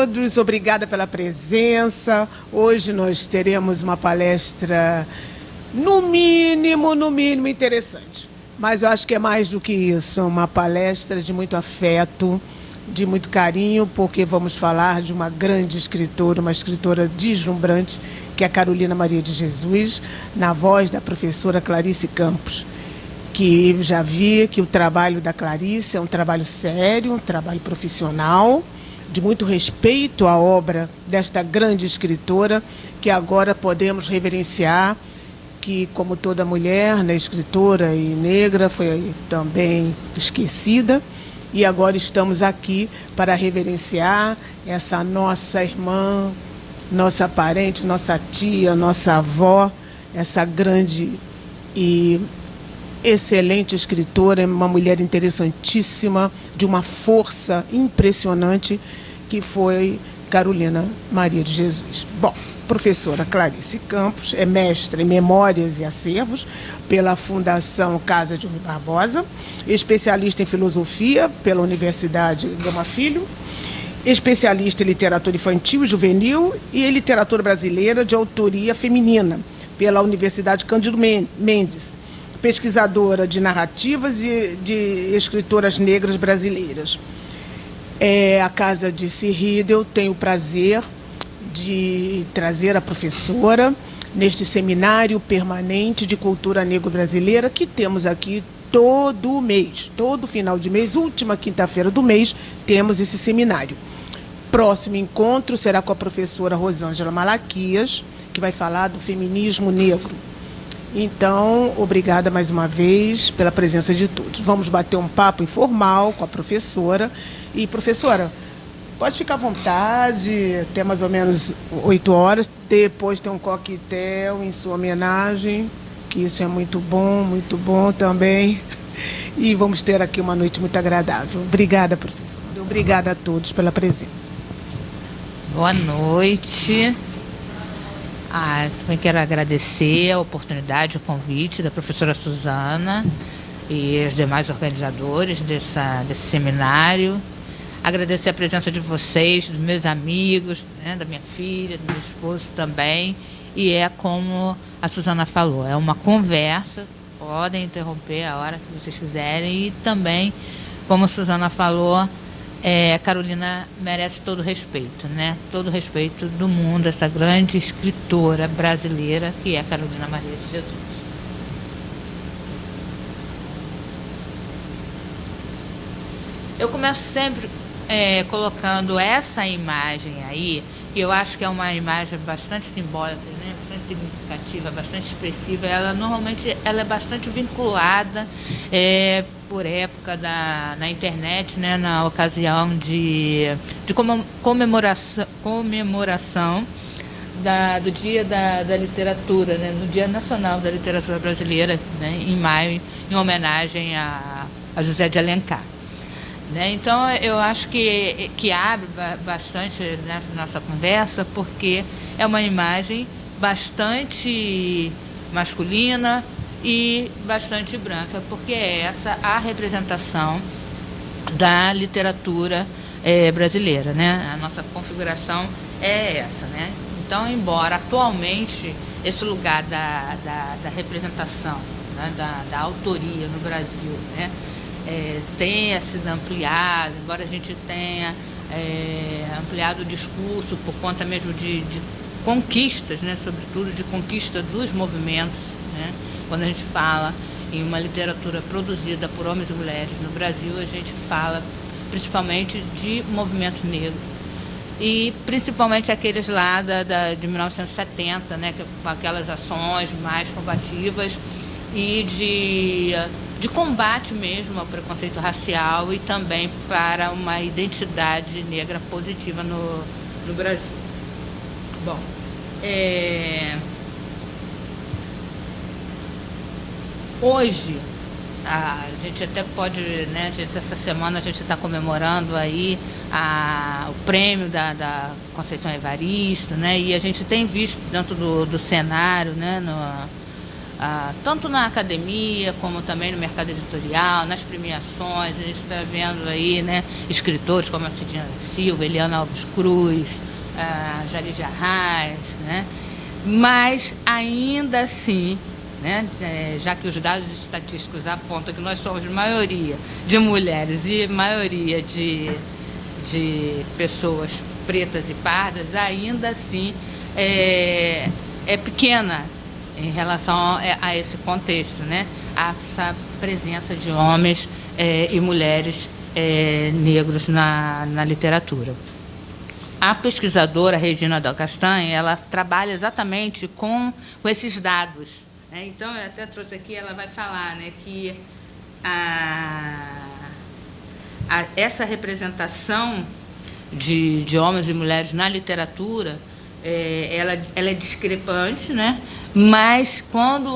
todos, obrigada pela presença. Hoje nós teremos uma palestra, no mínimo interessante. Mas eu acho que é mais do que isso, uma palestra de muito afeto, de muito carinho, porque vamos falar de uma grande escritora, uma escritora deslumbrante, que é a Carolina Maria de Jesus, na voz da professora Clarice Campos, que já vi que o trabalho da Clarice é um trabalho sério, um trabalho profissional, de muito respeito à obra desta grande escritora, que agora podemos reverenciar, que, como toda mulher, né, escritora e negra, foi também esquecida, e agora estamos aqui para reverenciar essa nossa irmã, nossa parente, nossa tia, nossa avó, essa grande e excelente escritora, uma mulher interessantíssima, de uma força impressionante, que foi Carolina Maria de Jesus. Bom, professora Clarice Campos é mestra em Memórias e Acervos pela Fundação Casa de Rui Barbosa, especialista em Filosofia pela Universidade Gama Filho, especialista em Literatura Infantil e Juvenil e em Literatura Brasileira de Autoria Feminina pela Universidade Cândido Mendes, pesquisadora de narrativas e de escritoras negras brasileiras. A Casa de Riedel tem o prazer de trazer a professora neste seminário permanente de cultura negro-brasileira que temos aqui todo mês, todo final de mês, última quinta-feira do mês, temos esse seminário. Próximo encontro será com a professora Rosângela Malaquias, que vai falar do feminismo negro. Então, obrigada mais uma vez pela presença de todos. Vamos bater um papo informal com a professora. E, professora, pode ficar à vontade, até mais ou menos 8 horas. Depois tem um coquetel em sua homenagem, que isso é muito bom também. E vamos ter aqui uma noite muito agradável. Obrigada, professora. Obrigada a todos pela presença. Boa noite. Também quero agradecer a oportunidade, o convite da professora Suzana e os demais organizadores desse seminário. Agradecer a presença de vocês, dos meus amigos, né, da minha filha, do meu esposo também. E como a Suzana falou, é uma conversa, podem interromper a hora que vocês quiserem. E também, como a Suzana falou, Carolina merece todo o respeito, né? Todo o respeito do mundo, essa grande escritora brasileira que é Carolina Maria de Jesus. Eu começo sempre colocando essa imagem aí, que eu acho que é uma imagem bastante simbólica, né? Bastante significativa, bastante expressiva. Normalmente ela é bastante vinculada por época na internet, né, na ocasião de comemoração do Dia da Literatura, né, no Dia Nacional da Literatura Brasileira, né, em maio, em homenagem a José de Alencar. Né? Então, eu acho que abre bastante nessa nossa conversa, porque é uma imagem bastante masculina e bastante branca, porque é essa a representação da literatura brasileira, né? A nossa configuração é essa, né? Então, embora atualmente esse lugar da representação, né, da autoria no Brasil, né, tenha sido ampliado, embora a gente tenha ampliado o discurso por conta mesmo de conquistas, né, sobretudo de conquista dos movimentos, né? Quando a gente fala em uma literatura produzida por homens e mulheres no Brasil, a gente fala principalmente de movimento negro. E principalmente aqueles lá de 1970, né, com aquelas ações mais combativas e de combate mesmo ao preconceito racial e também para uma identidade negra positiva no Brasil. Bom, hoje, a gente até pode, né, essa semana a gente está comemorando aí o prêmio da Conceição Evaristo, né, e a gente tem visto dentro do cenário, né, tanto na academia, como também no mercado editorial, nas premiações. A gente está vendo aí, né, escritores como a Cidinha Silva, Eliana Alves Cruz, Jalide Arraes, né? Mas, ainda assim, né, já que os dados estatísticos apontam que nós somos maioria de mulheres e maioria de pessoas pretas e pardas, ainda assim é pequena em relação a esse contexto, né? Essa presença de homens e mulheres negros na literatura. A pesquisadora Regina Del Castanho, ela trabalha exatamente com esses dados, né? Então, eu até trouxe aqui, ela vai falar, né, que essa representação de homens e mulheres na literatura, ela é discrepante, né? Mas quando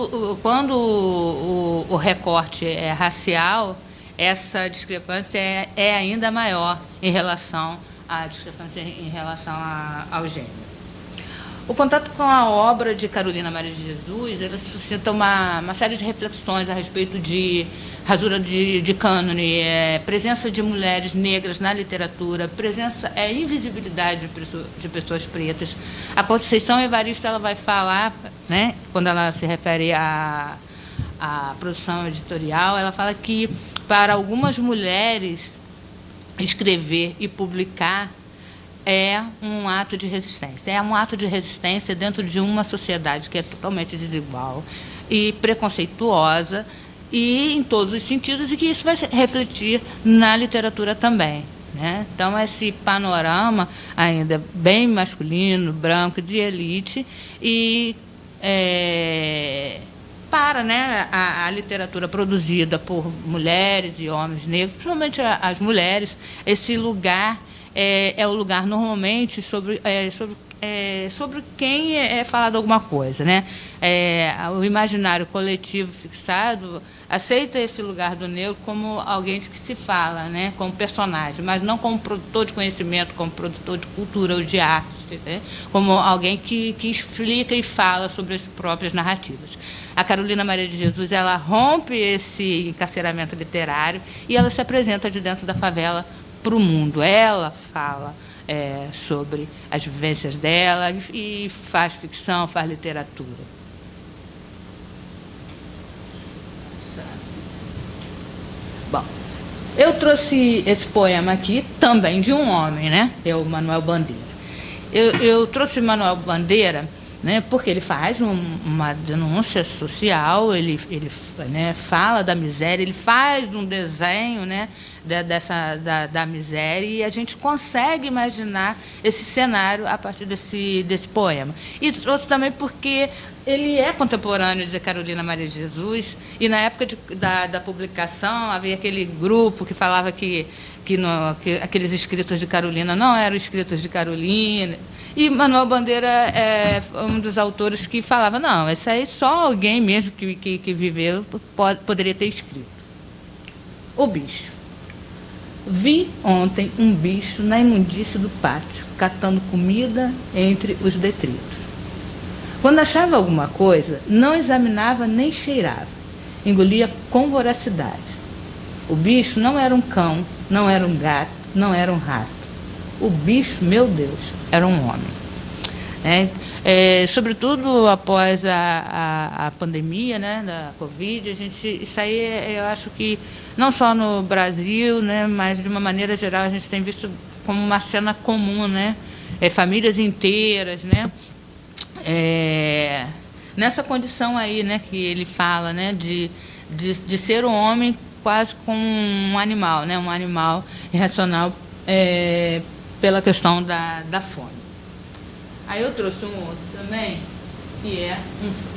o recorte é racial, essa discrepância é ainda maior em relação à discrepância em relação ao gênero. O contato com a obra de Carolina Maria de Jesus, ela suscita uma série de reflexões a respeito de rasura de cânone, presença de mulheres negras na literatura, presença, invisibilidade de pessoas pretas. A Conceição Evaristo, ela vai falar, né, quando ela se refere à produção editorial, ela fala que, para algumas mulheres, escrever e publicar é um ato de resistência. É um ato de resistência dentro de uma sociedade que é totalmente desigual e preconceituosa, e em todos os sentidos, e que isso vai se refletir na literatura também, né? Então, esse panorama ainda bem masculino, branco, de elite, e para, né, a literatura produzida por mulheres e homens negros, principalmente as mulheres, esse lugar é o lugar normalmente sobre quem é falado alguma coisa, né? O imaginário coletivo fixado aceita esse lugar do negro como alguém que se fala, né, como personagem, mas não como produtor de conhecimento, como produtor de cultura ou de arte, né? Como alguém que explica e fala sobre as próprias narrativas. A Carolina Maria de Jesus, ela rompe esse encarceramento literário e ela se apresenta de dentro da favela para o mundo. Ela fala sobre as vivências dela e faz ficção, faz literatura. Bom, eu trouxe esse poema aqui também de um homem, né? É o Manuel Bandeira. Eu trouxe Manuel Bandeira, né, porque ele faz uma denúncia social, ele né, fala da miséria, ele faz um desenho, né, da miséria, e a gente consegue imaginar esse cenário a partir desse poema. E trouxe também porque ele é contemporâneo de Carolina Maria de Jesus, e na época da publicação havia aquele grupo que falava que aqueles escritos de Carolina não eram escritos de Carolina. E Manuel Bandeira é um dos autores que falava, não, isso aí só alguém mesmo que viveu poderia ter escrito. O bicho. Vi ontem um bicho na imundície do pátio, catando comida entre os detritos. Quando achava alguma coisa, não examinava nem cheirava, engolia com voracidade. O bicho não era um cão, não era um gato, não era um rato. O bicho, meu Deus, era um homem. Sobretudo após a pandemia, né, da Covid, isso aí eu acho que não só no Brasil, né, mas de uma maneira geral a gente tem visto como uma cena comum, né, famílias inteiras, né, nessa condição aí, né, que ele fala, né, de ser um homem quase como um animal, né, um animal irracional, pela questão da fome. Aí eu trouxe um outro também, que é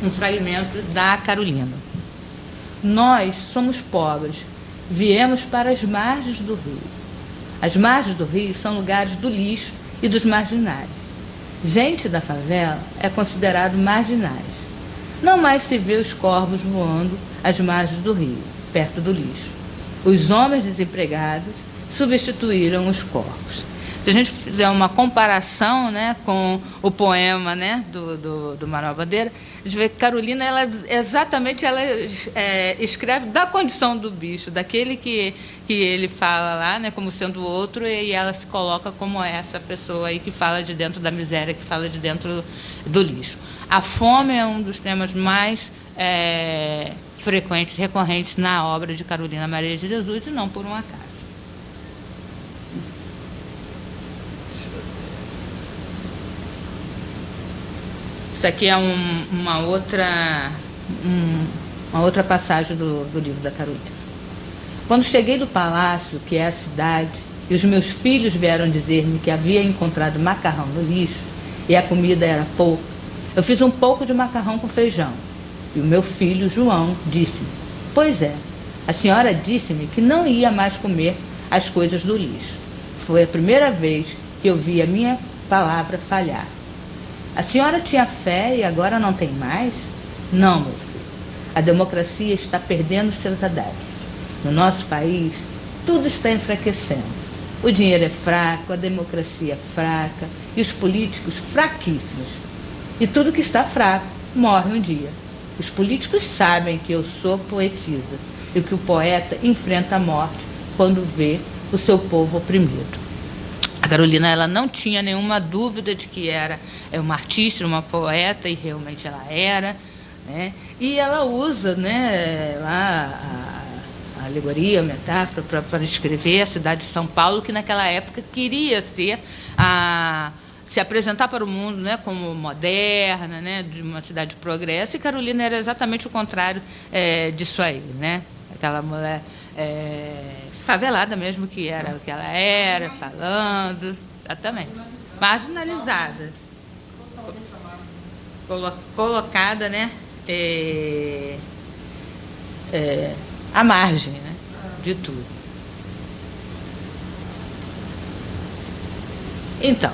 um fragmento da Carolina. Nós somos pobres, viemos para as margens do rio. As margens do rio são lugares do lixo e dos marginais. Gente da favela é considerado marginais. Não mais se vê os corvos voando às margens do rio, perto do lixo. Os homens desempregados substituíram os corvos. Se a gente fizer uma comparação, né, com o poema, né, do Manuel Bandeira, a gente vê que Carolina, ela escreve da condição do bicho, daquele que ele fala lá, né, como sendo outro, e ela se coloca como essa pessoa aí que fala de dentro da miséria, que fala de dentro do lixo. A fome é um dos temas mais frequentes, recorrentes na obra de Carolina Maria de Jesus, e não por um acaso. Isso aqui é uma outra passagem do livro da Carolina. Quando cheguei do palácio, que é a cidade, e os meus filhos vieram dizer-me que havia encontrado macarrão no lixo e a comida era pouca, eu fiz um pouco de macarrão com feijão. E o meu filho, João, disse-me: pois é, a senhora disse-me que não ia mais comer as coisas do lixo. Foi a primeira vez que eu vi a minha palavra falhar. A senhora tinha fé e agora não tem mais? Não, meu filho. A democracia está perdendo seus adeptos. No nosso país, tudo está enfraquecendo. O dinheiro é fraco, a democracia é fraca e os políticos fraquíssimos. E tudo que está fraco morre um dia. Os políticos sabem que eu sou poetisa e que o poeta enfrenta a morte quando vê o seu povo oprimido. A Carolina, ela não tinha nenhuma dúvida de que era uma artista, uma poeta, e realmente ela era, né? E ela usa, né, lá a alegoria, a metáfora para escrever a cidade de São Paulo, que naquela época queria ser se apresentar para o mundo, né, como moderna, né, de uma cidade de progresso, e Carolina era exatamente o contrário disso aí, né? Aquela mulher favelada mesmo que era o que ela era, falando, exatamente, marginalizada, colocada, né, à margem, né, de tudo. Então,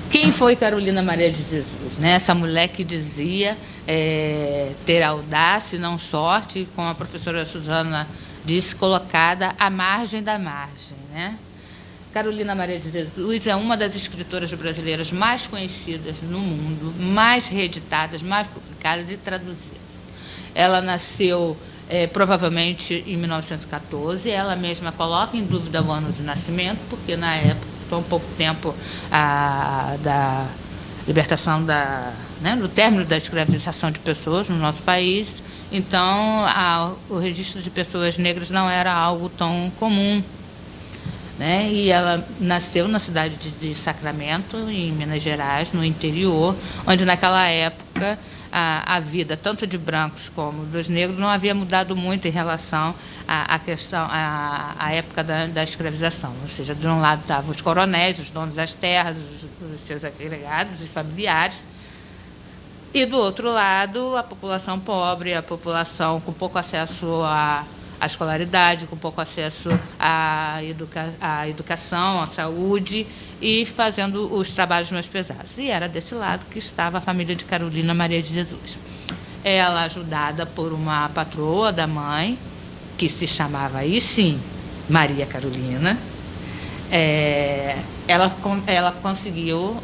quem foi Carolina Maria de Jesus, né? Essa mulher que dizia ter audácia e não sorte, como a professora Suzana disse, colocada à margem da margem, né? Carolina Maria de Jesus é uma das escritoras brasileiras mais conhecidas no mundo, mais reeditadas, mais publicadas e traduzidas. Ela nasceu provavelmente em 1914, ela mesma coloca em dúvida o ano de nascimento, porque na época, tão pouco tempo da libertação do término da escravização de pessoas no nosso país, então o registro de pessoas negras não era algo tão comum, né? E ela nasceu na cidade de Sacramento, em Minas Gerais, no interior, onde naquela época a vida tanto de brancos como dos negros não havia mudado muito em relação à época da escravização. Ou seja, de um lado estavam os coronéis, os donos das terras, os seus agregados e familiares, e do outro lado a população pobre, a população com pouco acesso à escolaridade, com pouco acesso à educação, à saúde, e fazendo os trabalhos mais pesados. E era desse lado que estava a família de Carolina Maria de Jesus. Ela, ajudada por uma patroa da mãe, que se chamava, aí sim, Maria Carolina, ela conseguiu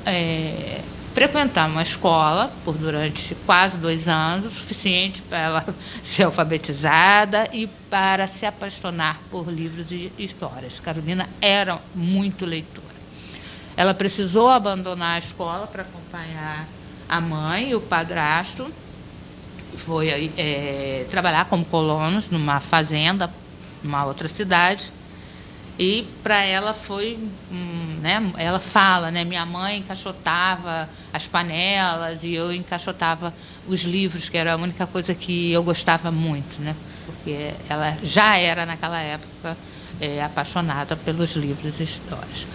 frequentar uma escola durante quase 2 anos, o suficiente para ela ser alfabetizada e para se apaixonar por livros e histórias. Carolina era muito leitora. Ela precisou abandonar a escola para acompanhar a mãe e o padrasto. Foi trabalhar como colonos numa fazenda, numa outra cidade. E para ela foi, né, ela fala, né, minha mãe encaixotava as panelas e eu encaixotava os livros, que era a única coisa que eu gostava muito, né, porque ela já era naquela época apaixonada pelos livros e histórias.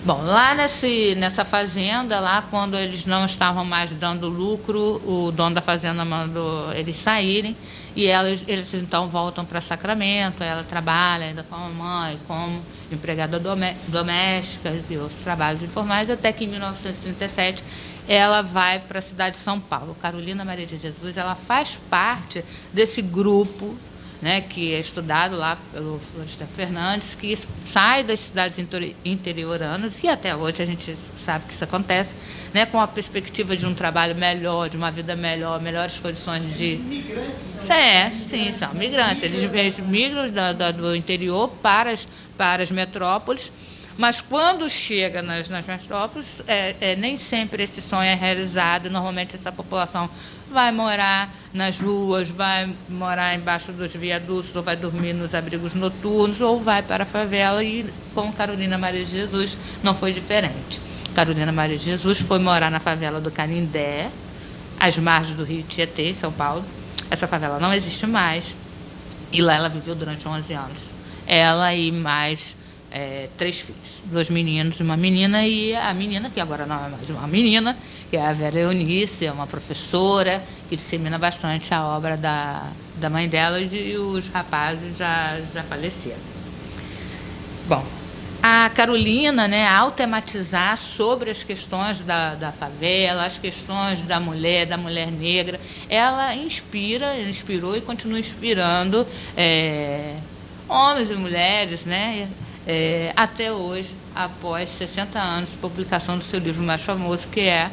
Bom, lá nessa fazenda, lá quando eles não estavam mais dando lucro, o dono da fazenda mandou eles saírem e eles então voltam para Sacramento. Ela trabalha ainda com a mãe, como empregada doméstica e outros trabalhos informais, até que em 1937 ela vai para a cidade de São Paulo. Carolina Maria de Jesus, ela faz parte desse grupo né, que é estudado lá pelo Florestan Fernandes, que sai das cidades interioranas, e até hoje a gente sabe que isso acontece, né, com a perspectiva de um trabalho melhor, de uma vida melhor, melhores condições de... Migrantes, Sim, são migrantes. Eles migram do interior para as metrópoles, mas quando chega nas metrópoles, nem sempre esse sonho é realizado. Normalmente essa população vai morar nas ruas, vai morar embaixo dos viadutos, ou vai dormir nos abrigos noturnos, ou vai para a favela, e com Carolina Maria de Jesus não foi diferente. Carolina Maria de Jesus foi morar na favela do Canindé, às margens do Rio Tietê, em São Paulo. Essa favela não existe mais, e lá ela viveu durante 11 anos. Ela e mais 3 filhos, 2 meninos e uma menina, e a menina, que agora não é mais uma menina, que é a Vera Eunice, é uma professora que dissemina bastante a obra da mãe dela, e os rapazes já faleceram. Bom, a Carolina, né, ao tematizar sobre as questões da favela, as questões da mulher negra, ela inspirou e continua inspirando homens e mulheres, né, até hoje, após 60 anos de publicação do seu livro mais famoso, que é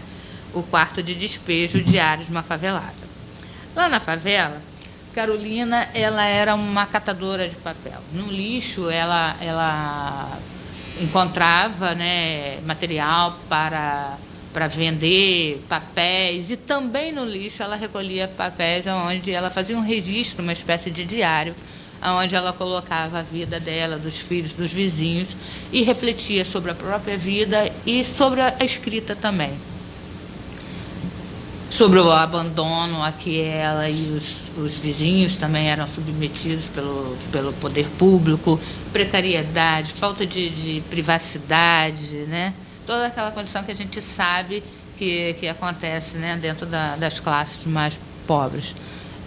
O Quarto de Despejo, Diário de uma Favelada. Lá na favela, Carolina, ela era uma catadora de papel. No lixo, ela encontrava, né, material para vender papéis, e também no lixo ela recolhia papéis onde ela fazia um registro, uma espécie de diário, onde ela colocava a vida dela, dos filhos, dos vizinhos, e refletia sobre a própria vida e sobre a escrita também. Sobre o abandono a que ela e os vizinhos também eram submetidos pelo poder público, precariedade, falta de privacidade, né? Toda aquela condição que a gente sabe que acontece, né, dentro das classes mais pobres.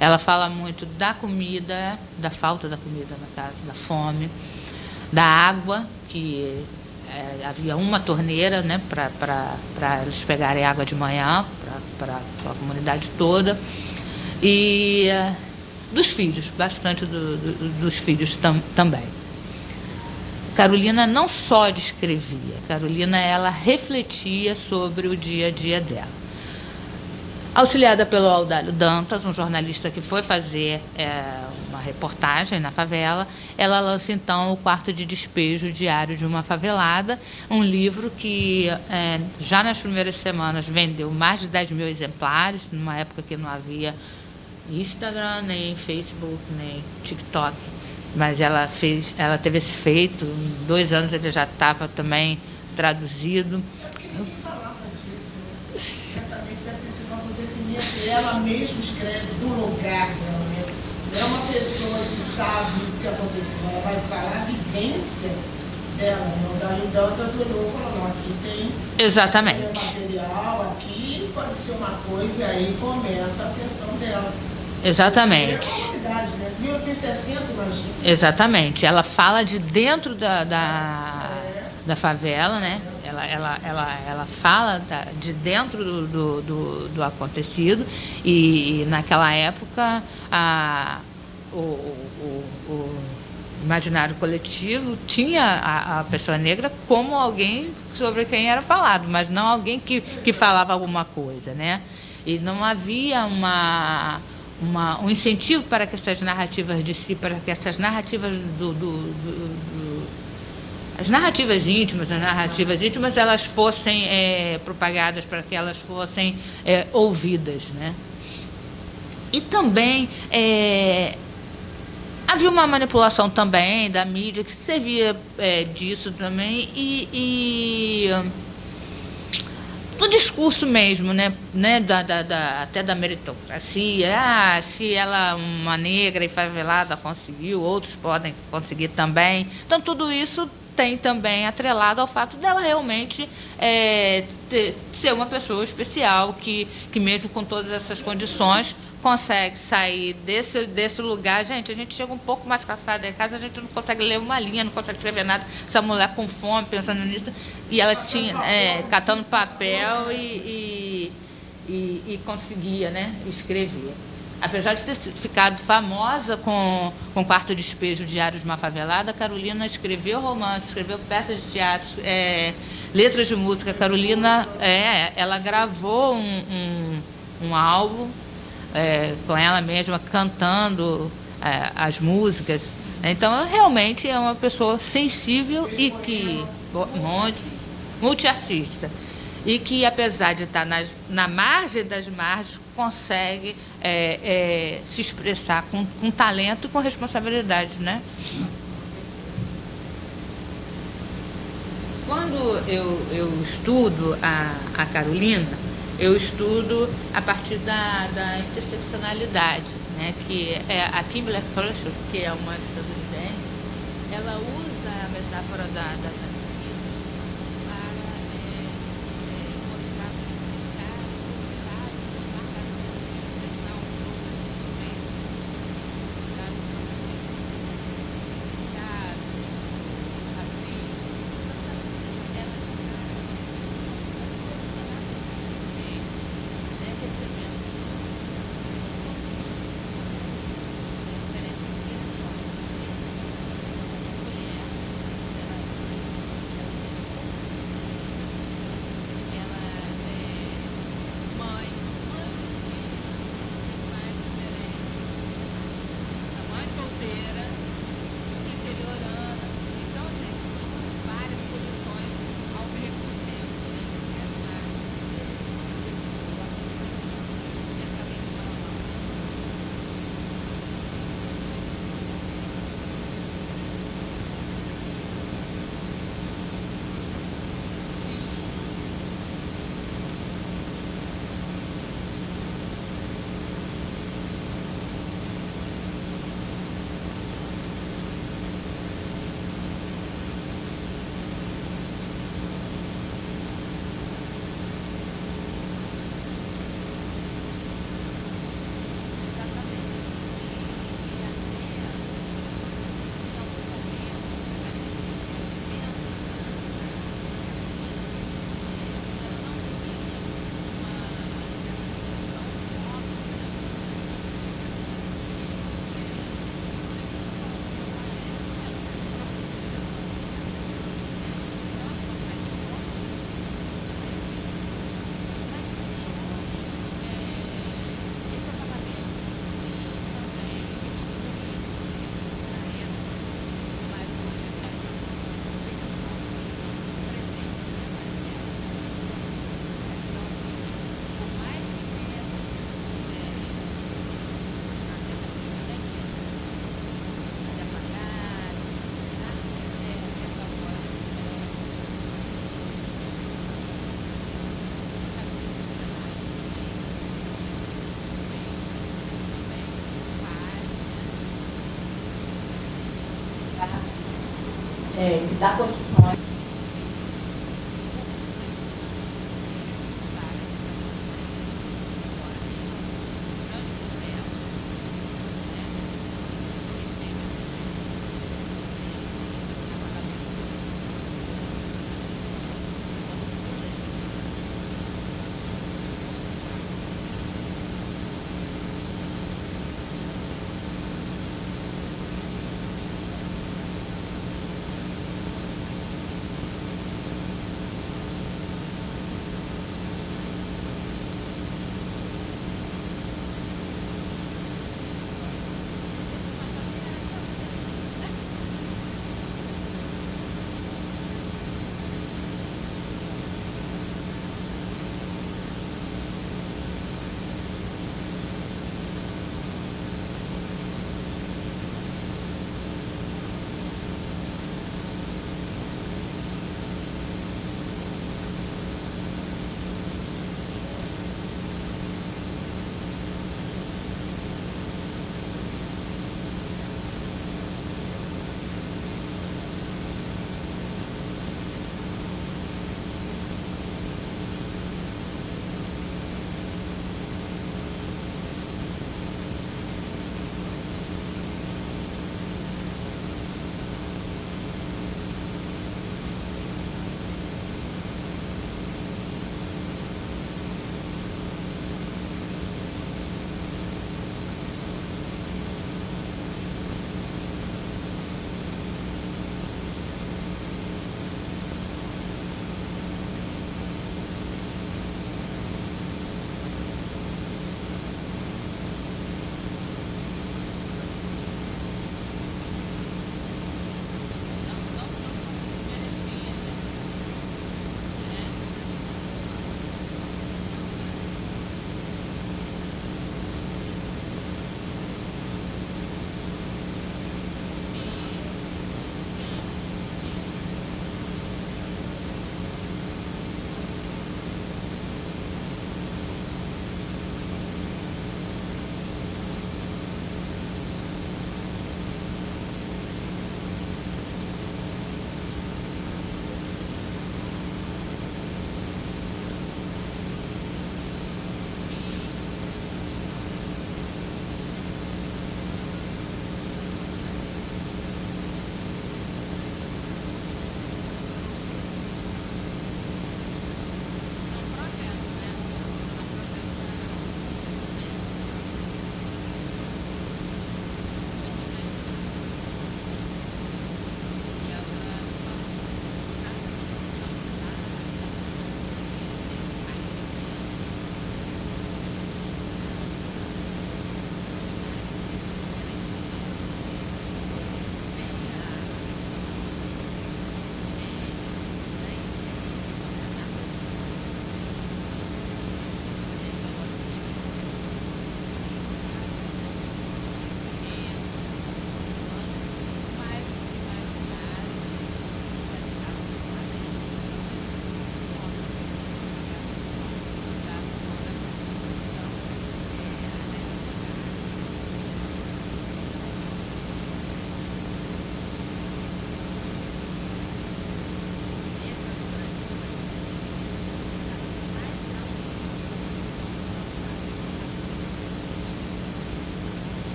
Ela fala muito da comida, da falta da comida na casa, da fome, da água, que havia uma torneira, né, para eles pegarem água de manhã, para a comunidade toda, e dos filhos, bastante dos filhos também. Carolina não só descrevia, Carolina ela refletia sobre o dia a dia dela. Auxiliada pelo Audálio Dantas, um jornalista que foi fazer uma reportagem na favela, ela lança então O Quarto de Despejo, Diário de uma Favelada, um livro que já nas primeiras semanas vendeu mais de 10 mil exemplares, numa época que não havia Instagram, nem Facebook, nem TikTok. Mas ela teve esse feito, em 2 anos ele já estava também traduzido. Ela mesma escreve do lugar dela, né? Não é uma pessoa que sabe o que aconteceu, ela vai falar a vivência dela, né? O Dário Dantas olhou e falou, não, aqui tem material, aqui pode ser uma coisa, e aí começa a sessão dela. Exatamente. É uma novidade, né? 1960, imagina. Exatamente. Ela fala de dentro da favela, né? Ela fala de dentro do acontecido, e naquela época o imaginário coletivo tinha a pessoa negra como alguém sobre quem era falado, mas não alguém que falava alguma coisa, né? E não havia um incentivo para que essas narrativas de si, para que essas narrativas as narrativas íntimas, elas fossem propagadas, para que elas fossem ouvidas, né? E também havia uma manipulação também da mídia que servia disso também, e do discurso mesmo, né, até da meritocracia. Se ela, uma negra e favelada, conseguiu, outros podem conseguir também. Então, tudo isso tem também atrelado ao fato dela realmente ser uma pessoa especial, que mesmo com todas essas condições, consegue sair desse lugar. Gente, a gente chega um pouco mais cansada em casa, a gente não consegue ler uma linha, não consegue escrever nada. Essa mulher com fome, pensando nisso, e ela tinha, catando papel e conseguia, né, escrever. apesar de ter ficado famosa com Quarto Despejo, Diário de uma Favelada, a Carolina escreveu romances, escreveu peças de teatro, letras de música. A Carolina, ela gravou um álbum com ela mesma, cantando as músicas. Então, realmente é uma pessoa sensível e que multiartista. E que, apesar de estar na margem das margens, consegue se expressar com talento e com responsabilidade, né? Quando eu estudo a Carolina, eu estudo a partir da interseccionalidade, né? Que a Kim Black Fletcher, que é uma estadunidense, ela usa a metáfora da que dá condições.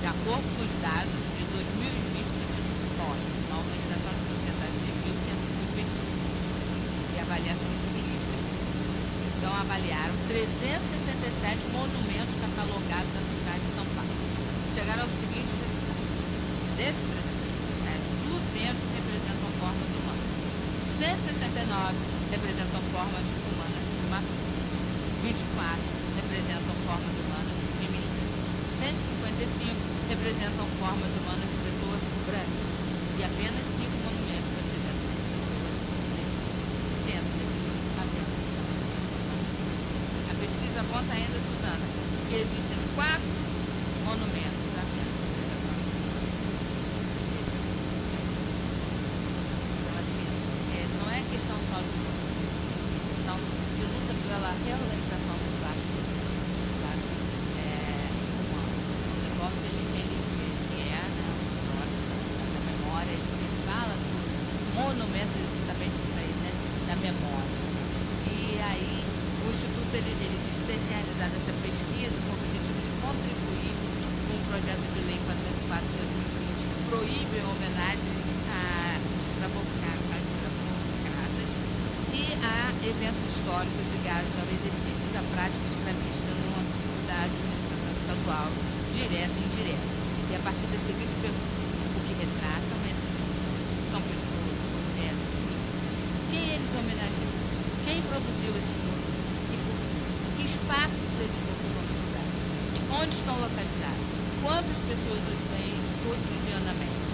acordo com os dados de 2020 do Instituto POS, uma organização de sociedade civil que atua pesquisa e avaliação de turísticas. Então, avaliaram 367 monumentos catalogados da cidade de São Paulo. Chegaram aos seguintes resultados. Desses 367, 200 representam formas humanas. 169 representam formas humanas masculinas. 24 representam formas humanas femininas. 155 representam formas humanas de pessoas brancas. E apenas 5 monumentos representam pessoas negras. 100 apenas. A pesquisa aponta ainda, Suzana, que existem 4 monumentos apenas representando. Então, assim, não é questão só de questão de luta pela reorganização do espaço humano. O negócio ele é, né, um negócio da memória, ele fala sobre monumentos exatamente isso aí, né, da memória. E aí o Instituto ele diz ter realizado essa pesquisa com o objetivo de contribuir com o projeto de lei 404 de 2020 que proíbe homenagens para Bocadas e a eventos históricos ligados ao exercício da prática escravista da administração estadual, direta e indireta. E a partir das seguintes perguntas, o que retratam são pessoas, mulheres, quem eles homenageiam, quem produziu esse produto e por quê? Que espaços eles ocupam na cidade, onde estão localizados, quantas pessoas os veem cotidianamente.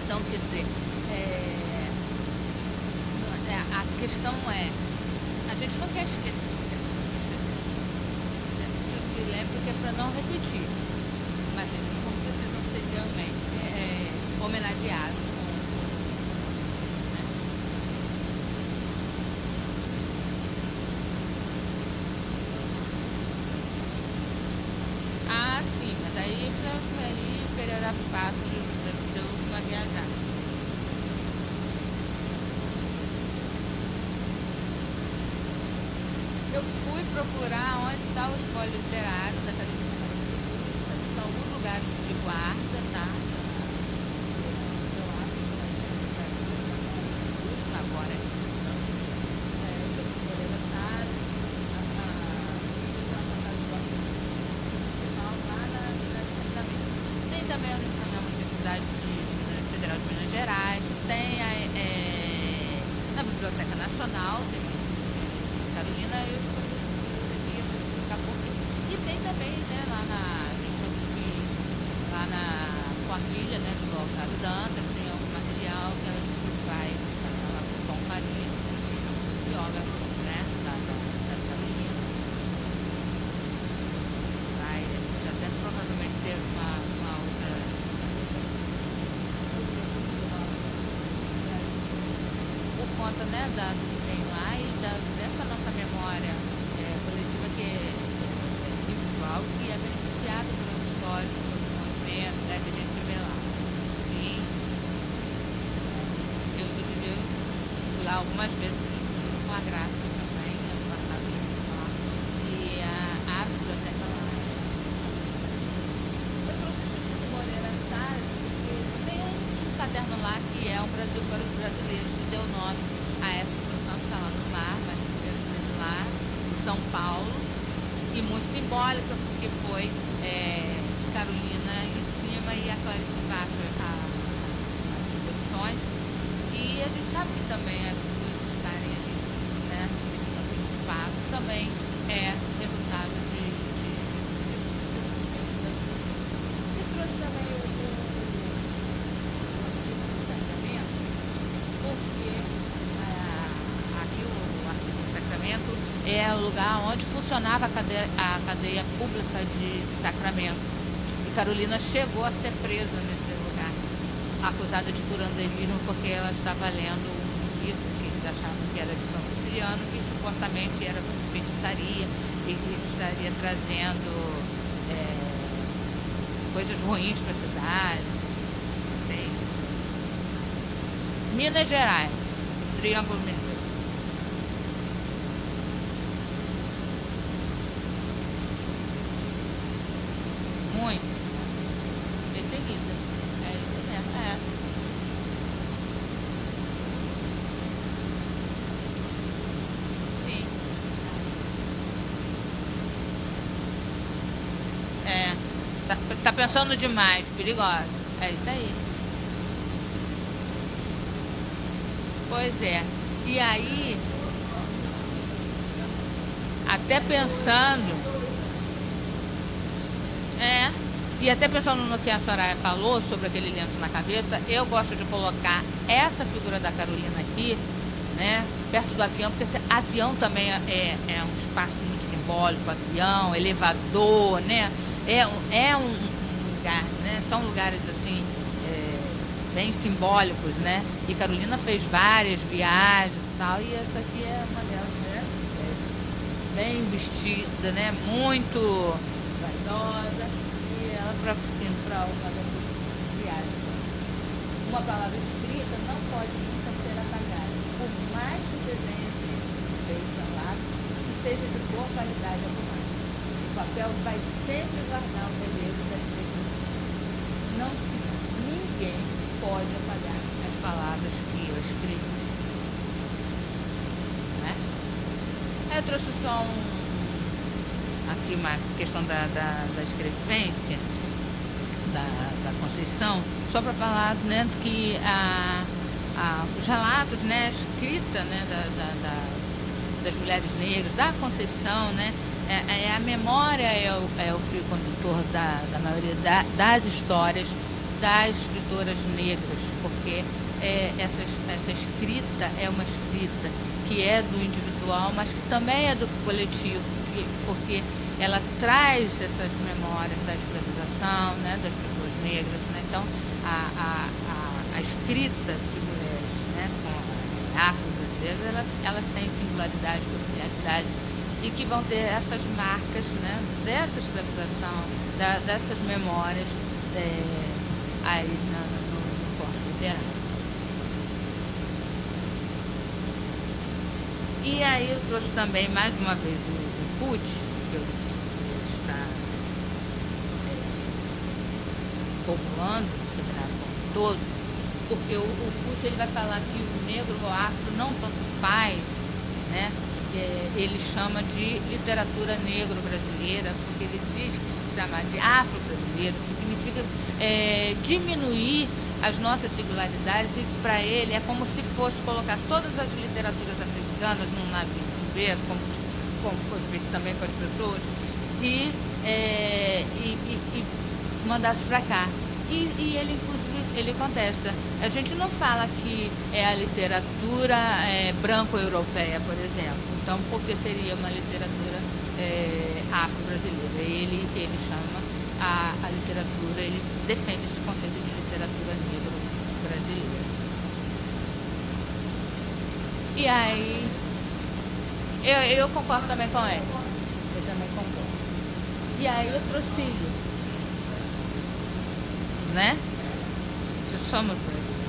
Então, quer dizer, a questão é, a gente não quer esquecer, a gente se lembra que é para não repetir, mas eles não precisam ser realmente homenageados. Né? Ah, sim, mas aí Pereira Passos deu uma viajada. Eu fui procurar onde está o espólio literário da Academia Nacional de Música, são alguns lugares de guarda, tá? Eu acho que agora deixa eu poder notar tem também na Universidade Federal de Minas Gerais, tem na Biblioteca Nacional, tem Carolina, eu poderia explicar por quê. E tem também, né, lá na família, né, do Otávio Dantas, tem algum material que ela vai passar lá com o Tom Faria, biógrafo, né, da Carolina. Vai até provavelmente ter uma outra. Por conta, né, do que tem lá e dessa nossa memória coletiva que é individual, que é beneficiada pelas histórias, pelos movimentos, né, que a gente vê lá. E eu, inclusive, fui lá algumas vezes com a Graça também, ano passado, e a biblioteca lá. Eu trouxe o Chico Moreira Salles, porque tem um caderno lá que é um Brasil para os brasileiros, que deu nome a essa exposição que está lá no mar, mas primeiro vezes lá, em São Paulo, e muito simbólica, porque foi Carolina em cima e a Clarice embaixo as exposições. E a gente sabe que também as pessoas estarem ali, né, naquele espaço, também é resultado de e trouxe também o porque aqui o Arquivo do Sacramento é o lugar onde funcionava a cadeia pública de Sacramento. E Carolina chegou a ser presa nesse lugar, acusada de curanderismo, porque ela estava lendo um livro que eles achavam que era de São Cipriano, que supostamente era feitiçaria e que estaria trazendo coisas ruins para a cidade. Minas Gerais, Triângulo Mineiro. Muito. Tá pensando demais, perigosa. É isso aí. Pois é. E aí, até pensando, e até pensando no que a Soraya falou sobre aquele lenço na cabeça, eu gosto de colocar essa figura da Carolina aqui, né, perto do avião, porque esse avião também é um espaço muito simbólico, avião, elevador, né, é um lugar, né, são lugares assim, bem simbólicos, né, e Carolina fez várias viagens e tal, e essa aqui é uma delas, né, bem vestida, né, muito vaidosa, e ela para uma dessas viagens. Uma palavra escrita não pode nunca ser apagada, por mais que o desenho seja feito a lápis e seja de boa qualidade a borracha. O papel vai sempre guardar o relevo das escrituras. Ninguém pode apagar as palavras que eu escrevi. Né? Eu trouxe só aqui uma questão da escrevência da Conceição, só para falar, né, que os relatos, né, a escrita, né, das mulheres negras, da Conceição, né, a memória é o fio condutor da maioria das histórias das escritoras negras, porque essa escrita é uma escrita que é do individual, mas que também é do coletivo, porque ela traz essas memórias da escravização, né, das pessoas negras, né? Então a escrita de mulheres, né, afro-brasileiras, elas têm singularidades, peculiaridades, e que vão ter essas marcas, né, dessa escravização, dessas memórias aí no corpo literário. E aí eu trouxe também mais uma vez o Pucci, que ele está povoando o literário como todo, porque o Pucci ele vai falar que o negro ou afro não tanto faz, né? Ele chama de literatura negro-brasileira, porque ele diz que se chamar de afro-brasileiro significa diminuir as nossas singularidades, e para ele é como se fosse colocar todas as literaturas africanas num navio cruzeiro, como foi feito também com as pessoas, e mandasse para cá. E ele, inclusive, ele contesta. A gente não fala que é a literatura branco-europeia, por exemplo. Então, porque seria uma literatura afro-brasileira. Ele chama a literatura, ele defende esse conceito de literatura negro-brasileira. E aí, eu concordo também com ele. Eu também concordo. E aí eu trouxe, né? Somos brasileiros.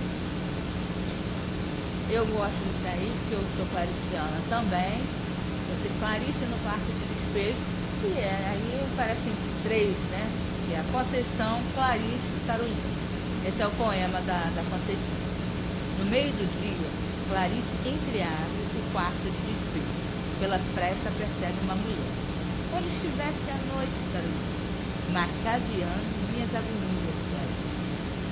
Eu gosto disso aí, porque eu sou clariciana também. Eu sei Clarice no Quarto de Despejo, que aí parecem três, né? Que é a Conceição, Clarice e Carolina. Esse é o poema da Conceição. No meio do dia, Clarice entreabre o quarto de despejo. Pela fresta percebe uma mulher. Quando estivesse à noite, Carolina, marcaviando minhas agonias,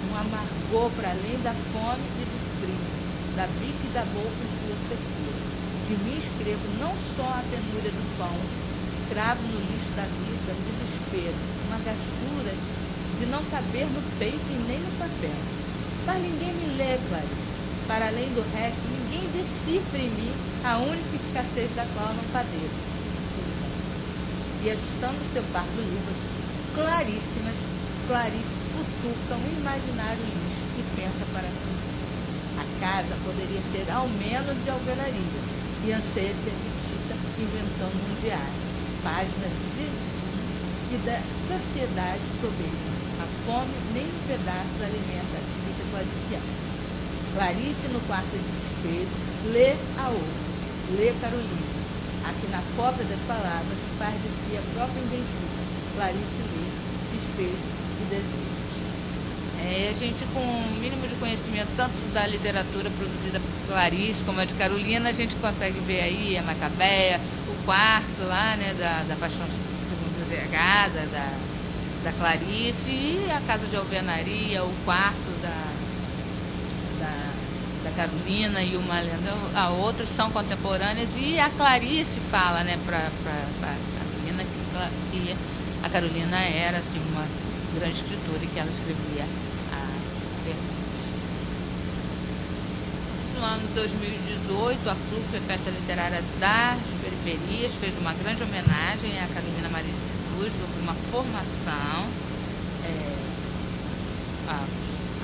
um amargor para além da fome e do frio, da bica e da boca em suas texturas. De mim escrevo não só a penúria do pão, cravo no lixo da vida, um desespero, uma gastura de não caber no peito e nem no papel. Mas ninguém me lê, Clarice. Para além do resto, ninguém decifra em mim a única escassez da qual não padeço. E ajustando seu par de luvas, claríssimas, Clarice futuca um imaginário lixo e pensa para si. A casa poderia ser ao menos de alvenaria, e anseia ser petita inventando um diário. Páginas de e da sociedade soberba. A fome nem um pedaço alimenta a espírita codiciada. Clarice, no quarto de despejo, lê a outra, lê Carolina. Aqui na cópia das palavras faz de si a própria inventiva. Clarice lê, despejo e desejo. A gente, com o mínimo de conhecimento tanto da literatura produzida por Clarice como a de Carolina, a gente consegue ver aí a Macabeia, o quarto lá, né, da Paixão Segunda Vergada, da Clarice, e a casa de alvenaria, o quarto da Carolina e uma lenda, a outras são contemporâneas, e a Clarice fala, né, para Carolina que a Carolina era assim, uma grande escritora e que ela escrevia perguntas. No ano 2018, a FLUP, a Festa Literária das Periferias, fez uma grande homenagem à Carolina Maria de Jesus. Houve uma formação,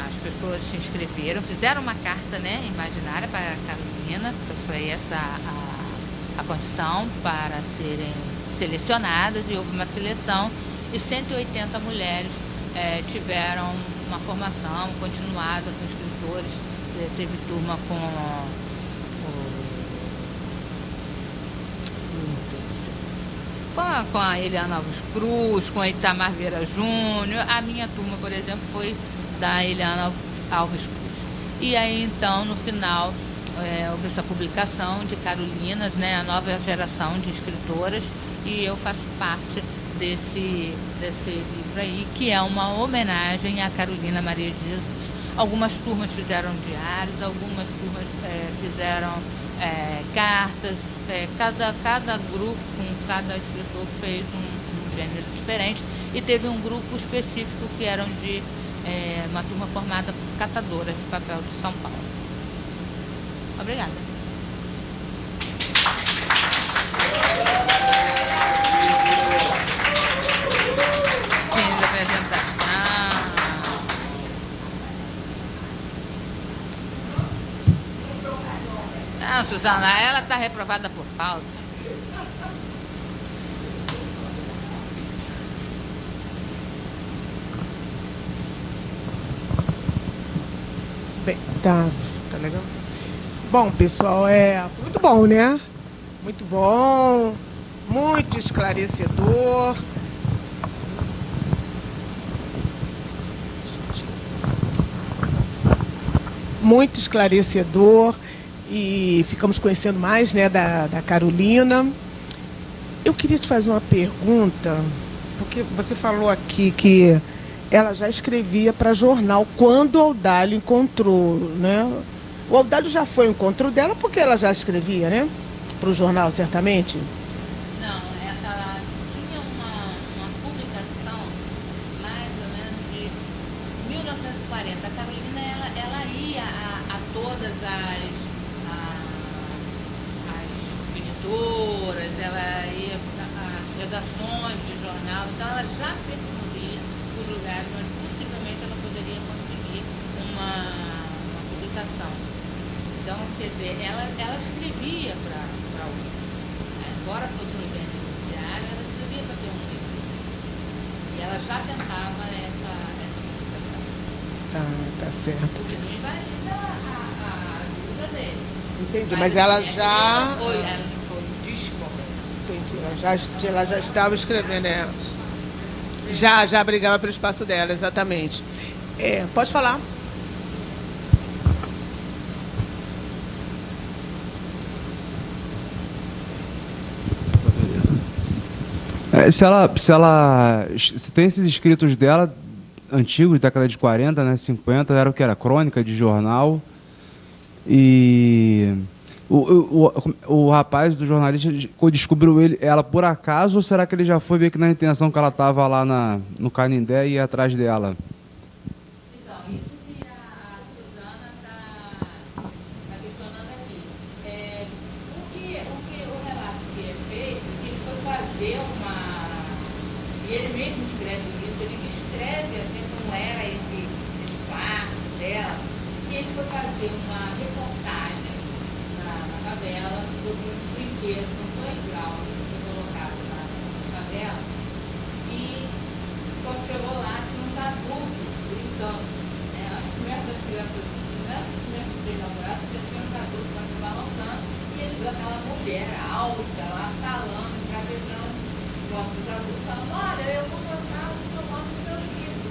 as pessoas se inscreveram, fizeram uma carta, né, imaginária para a Carolina, foi essa a condição para serem selecionadas, e houve uma seleção, e 180 mulheres tiveram uma formação continuada com escritores. Teve turma com a Eliana Alves Cruz, com a Itamar Vieira Júnior. A minha turma, por exemplo, foi da Eliana Alves Cruz. E aí, então, no final, houve essa publicação de Carolinas, né, a nova geração de escritoras, e eu faço parte desse livro aí, que é uma homenagem à Carolina Maria de Jesus. Algumas turmas fizeram diários, algumas turmas fizeram cartas, cada grupo, com cada escritor, fez um gênero diferente, e teve um grupo específico que eram de uma turma formada por catadoras de papel de São Paulo. Obrigada. Fim da apresentação. Não, Suzana, ela está reprovada por falta. Bem, tá legal. Bom, pessoal, muito bom, né? Muito bom, muito esclarecedor. Muito esclarecedor, e ficamos conhecendo mais, né, da Carolina. Eu queria te fazer uma pergunta, porque você falou aqui que ela já escrevia para jornal quando o Audálio encontrou, né? O Audálio já foi ao encontro dela porque ela já escrevia, né? Para o jornal, certamente. Não, ela tinha uma publicação mais ou menos de 1940. A Carolina, ela ia a todas as editoras, ela ia às redações de jornal, então ela já percebia os lugares onde possivelmente ela poderia conseguir uma publicação. Então, quer dizer, ela escrevia para outros. Embora fosse um gênero diário, ela escrevia para ter um livro. E ela já tentava essa publicação. Tá certo. O que não invalida a ajuda dele. Entendi, mas ela já... Ela foi descoberta. Entendi, ela já estava escrevendo, né? Já brigava pelo espaço dela, exatamente. Pode falar. Se tem esses escritos dela, antigos, década de 40, né, 50, era o que era? Crônica de jornal. E o rapaz do jornalista descobriu ela por acaso, ou será que ele já foi ver que na intenção que ela estava lá no Canindé e ia atrás dela? Então, isso que a Suzana está questionando aqui. O relato que é feito, que ele foi fazer e ele mesmo escreve isso, ele descreve assim como era esse quarto dela, que ele foi fazer uma reportagem na favela sobre um brinquedo, um playground que foi colocado na favela, e quando chegou lá tinha uns adultos brincando, né? Antes mesmo das crianças, antes mesmo de ter inaugurado, tinha uns adultos lá se balançando, e ele viu aquela mulher alta lá falando, gravejando, enquanto os adultos falando: olha, eu vou botar o seu nome no meu livro,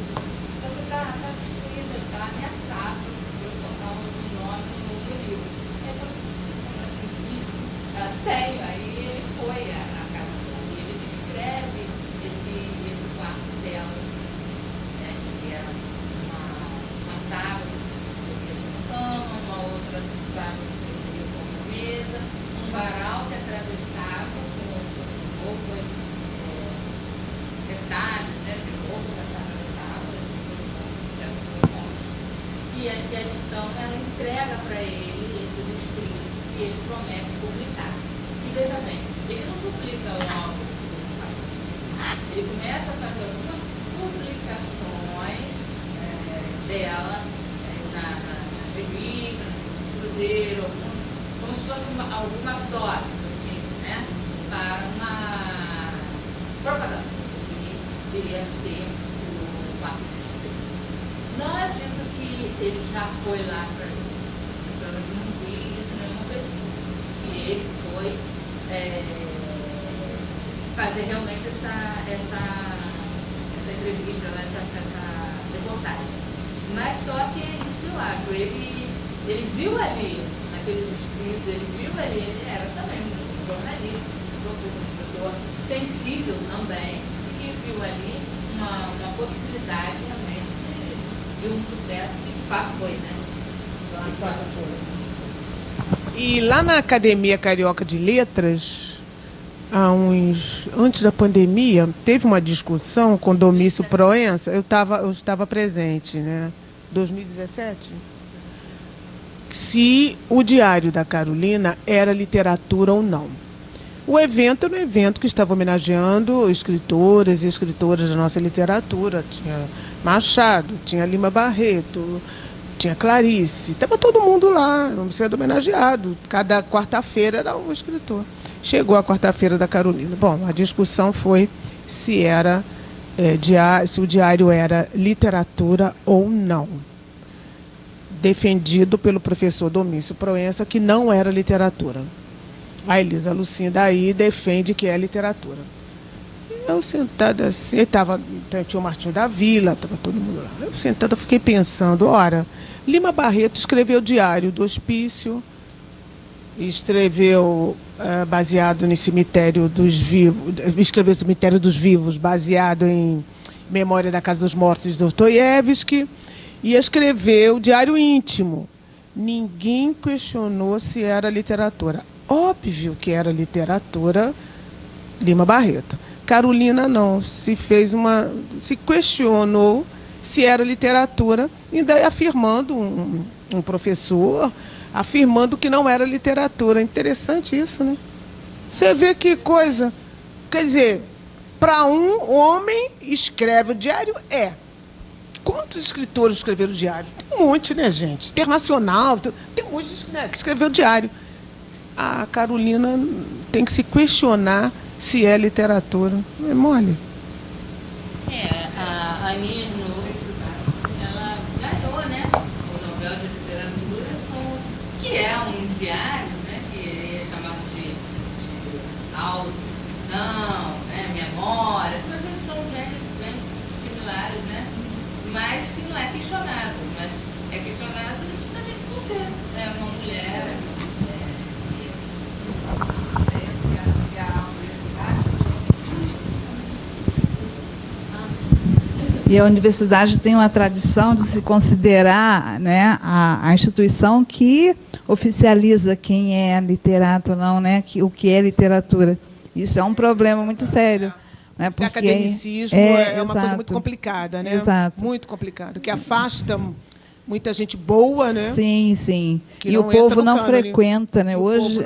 você está destruído, está ameaçado de eu botar o nome no meu livro. Aí eu falei: que livro? Ela tem. Aí ele foi à casa dela e ele descreve esse quarto dela. então ela entrega para ele esses escritos que ele promete publicar. E veja bem, ele não publica logo. Ele começa a fazer algumas publicações dela nas revistas, no Cruzeiro, como se fossem algumas doses, assim, né, para uma propaganda que iria ser o Quarto Distrito. Não é dito que ele já foi lá para não vi isso nenhuma vez, que ele foi fazer realmente essa entrevista, essa reportagem. Mas só que é isso que eu acho, ele viu ali, naqueles escritos, ele viu ali, ele era também um jornalista, uma pessoa sensível também, e viu ali uma possibilidade realmente de um sucesso que de fato foi, né? E lá na Academia Carioca de Letras, antes da pandemia, teve uma discussão com Domício Proença, eu estava presente, né? 2017? Se o Diário da Carolina era literatura ou não. O evento era um evento que estava homenageando escritoras e escritoras da nossa literatura. Tinha Machado, tinha Lima Barreto, tinha Clarice, estava todo mundo lá, sendo homenageado. Cada quarta-feira era um escritor. Chegou a quarta-feira da Carolina. Bom, a discussão foi se o diário era literatura ou não. Defendido pelo professor Domício Proença, que não era literatura. A Elisa Lucinda aí defende que é literatura. Eu sentada assim, tinha o Martinho da Vila, estava todo mundo lá. Eu sentada fiquei pensando, ora, Lima Barreto escreveu o Diário do Hospício, escreveu baseado no Cemitério dos Vivos, escreveu Cemitério dos Vivos, baseado em Memória da Casa dos Mortos de Dostoiévski, e escreveu o Diário Íntimo. Ninguém questionou se era literatura. Óbvio que era literatura, Lima Barreto. Carolina não, se questionou se era literatura, e daí afirmando, um professor, afirmando que não era literatura. Interessante isso, né? Você vê que coisa. Quer dizer, para um homem, escreve o diário, Quantos escritores escreveram o diário? Tem um monte, né, gente? Internacional, tem um monte que escreveu o diário. A Carolina tem que se questionar se é literatura. Não é mole? A Aline ela ganhou, né, o Nobel de Literatura, que é um diário, né, que é chamado de autoficção, né, memória, mas eles são gêneros bem similares, né, mas que não é questionado, mas é questionado justamente por ser uma mulher. E a universidade tem uma tradição de se considerar, né, a instituição que oficializa quem é literato ou não, né, o que é literatura. Isso é um problema muito sério. Né, esse academicismo é uma coisa muito complicada, né? Exato. Muito complicado, que afasta muita gente boa, né? Sim, sim. E o povo não frequenta, né? Hoje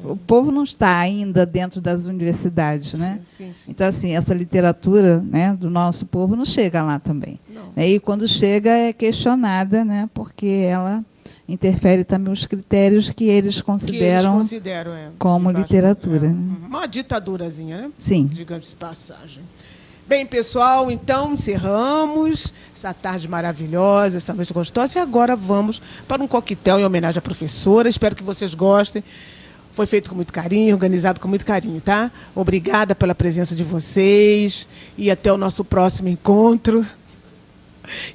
o povo não está ainda dentro das universidades, né? Sim. Então, assim, essa literatura, né, do nosso povo não chega lá também. E quando chega é questionada, né? Porque ela interfere também os critérios que eles consideram como literatura. Né? Uma ditadurazinha, né? Sim. Digamos de passagem. Bem, pessoal, então encerramos essa tarde maravilhosa, essa noite gostosa, e agora vamos para um coquetel em homenagem à professora. Espero que vocês gostem. Foi feito com muito carinho, organizado com muito carinho, tá? Obrigada pela presença de vocês e até o nosso próximo encontro.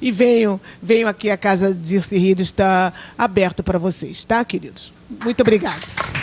E venham aqui, a Casa Dirce Rios está aberta para vocês, tá, queridos? Muito obrigada.